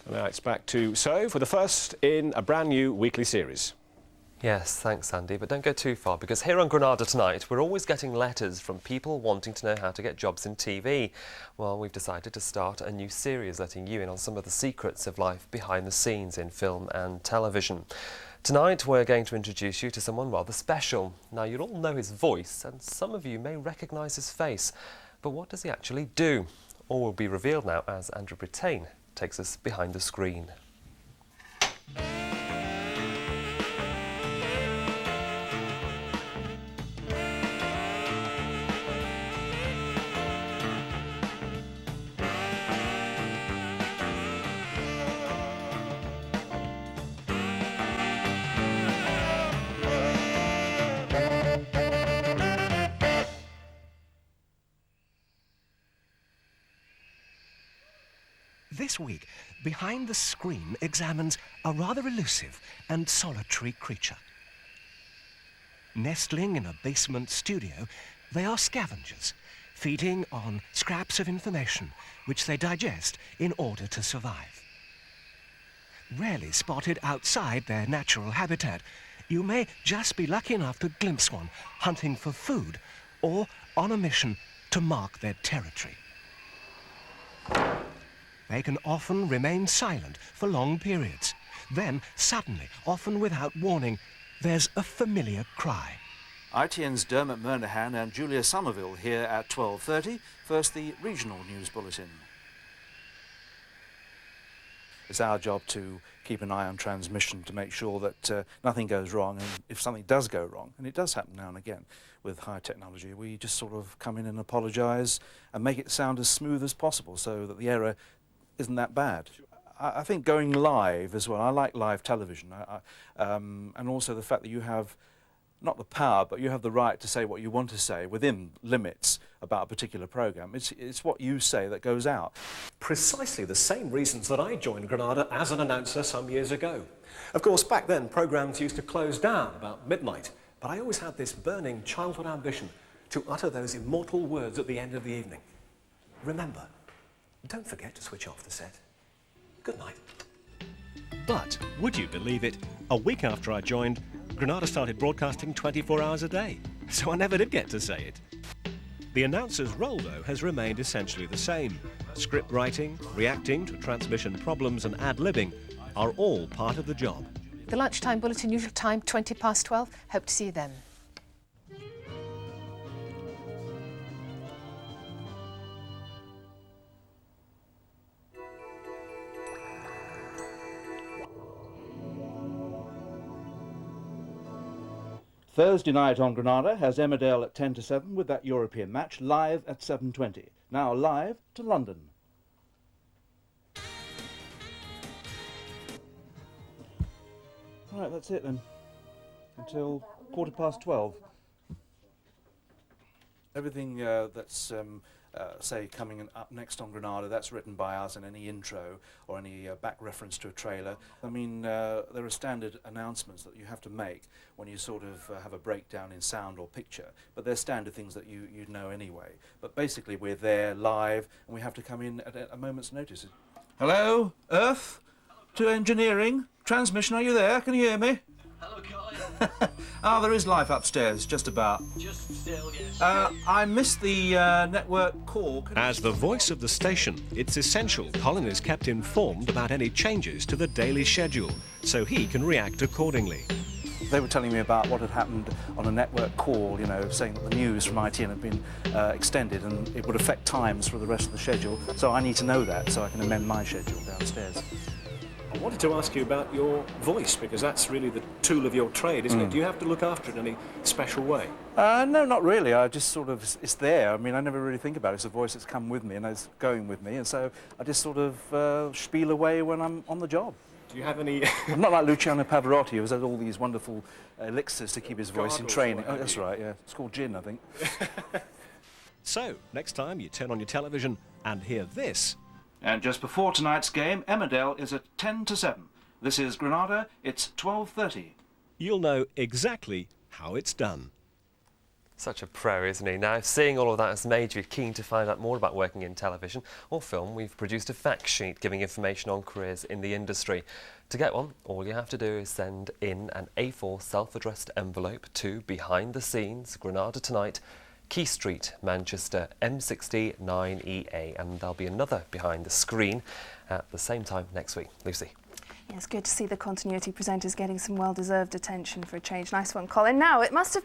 Now it's back to So for the first in a brand new weekly series. Yes, thanks, Andy, but don't go too far, because here on Granada Tonight, we're always getting letters from people wanting to know how to get jobs in TV. Well, we've decided to start a new series letting you in on some of the secrets of life behind the scenes in film and television. Tonight, we're going to introduce you to someone rather special. Now, you'll all know his voice, and some of you may recognise his face. But what does he actually do? All will be revealed now as Andrew Brittain takes us behind the screen. This week, Behind the Screen examines a rather elusive and solitary creature. Nestling in a basement studio, they are scavengers, feeding on scraps of information which they digest in order to survive. Rarely spotted outside their natural habitat, you may just be lucky enough to glimpse one hunting for food or on a mission to mark their territory. They can often remain silent for long periods. Then, suddenly, often without warning, there's a familiar cry. ITN's Dermot Murnahan and Julia Somerville here at 12:30. First, the regional news bulletin. It's our job to keep an eye on transmission to make sure that nothing goes wrong, and if something does go wrong, and it does happen now and again with high technology, we just sort of come in and apologise and make it sound as smooth as possible so that the error isn't that bad. I think going live as well, I like live television, and also the fact that you have not the power, but you have the right to say what you want to say within limits about a particular programme. It's what you say that goes out. Precisely the same reasons that I joined Granada as an announcer some years ago. Of course, back then, programmes used to close down about midnight, but I always had this burning childhood ambition to utter those immortal words at the end of the evening. Remember, don't forget to switch off the set. Good night. But, would you believe it, a week after I joined, Granada started broadcasting 24 hours a day, so I never did get to say it. The announcer's role, though, has remained essentially the same. Script writing, reacting to transmission problems and ad-libbing are all part of the job. The lunchtime bulletin, usual time, 12:20. Hope to see you then. Thursday night on Granada has Emmerdale at 10 to 7 with that European match live at 7:20. Now live to London. Right, that's it then. Until 12:15. Everything that's say coming up next on Granada, that's written by us, and any intro or any back reference to a trailer. I mean, there are standard announcements that you have to make when you sort of have a breakdown in sound or picture, but they're standard things that you'd know anyway. But basically we're there live and we have to come in at a moment's notice. Hello, Earth? To engineering? Transmission, are you there? Can you hear me? Hello, Colin. Oh, there is life upstairs, just about. Just still, yes. I missed the network call. As the voice of the station, it's essential Colin is kept informed about any changes to the daily schedule, so he can react accordingly. They were telling me about what had happened on a network call, you know, saying that the news from ITN had been extended and it would affect times for the rest of the schedule. So I need to know that so I can amend my schedule downstairs. I wanted to ask you about your voice, because that's really the tool of your trade, isn't it? Do you have to look after it in any special way? No, not really. I just sort of, it's there. I mean, I never really think about it. It's a voice that's come with me and it's going with me, and so I just sort of spiel away when I'm on the job. Do you have any... I'm not like Luciano Pavarotti, who has had all these wonderful elixirs to keep his voice in training. Oh, that's right, yeah. It's called gin, I think. So, next time you turn on your television and hear this. And just before tonight's game, Emmerdale is at 10 to 7. This is Granada, it's 12:30. You'll know exactly how it's done. Such a pro, isn't he? Now, if seeing all of that has made you keen to find out more about working in television or film, we've produced a fact sheet giving information on careers in the industry. To get one, all you have to do is send in an A4 self-addressed envelope to Behind the Scenes, Granada Tonight, Quay Street, Manchester, M60 9EA, and there'll be another Behind the Screen at the same time next week. Lucy. Yeah, it's good to see the continuity presenters getting some well-deserved attention for a change. Nice one, Colin. Now, it must have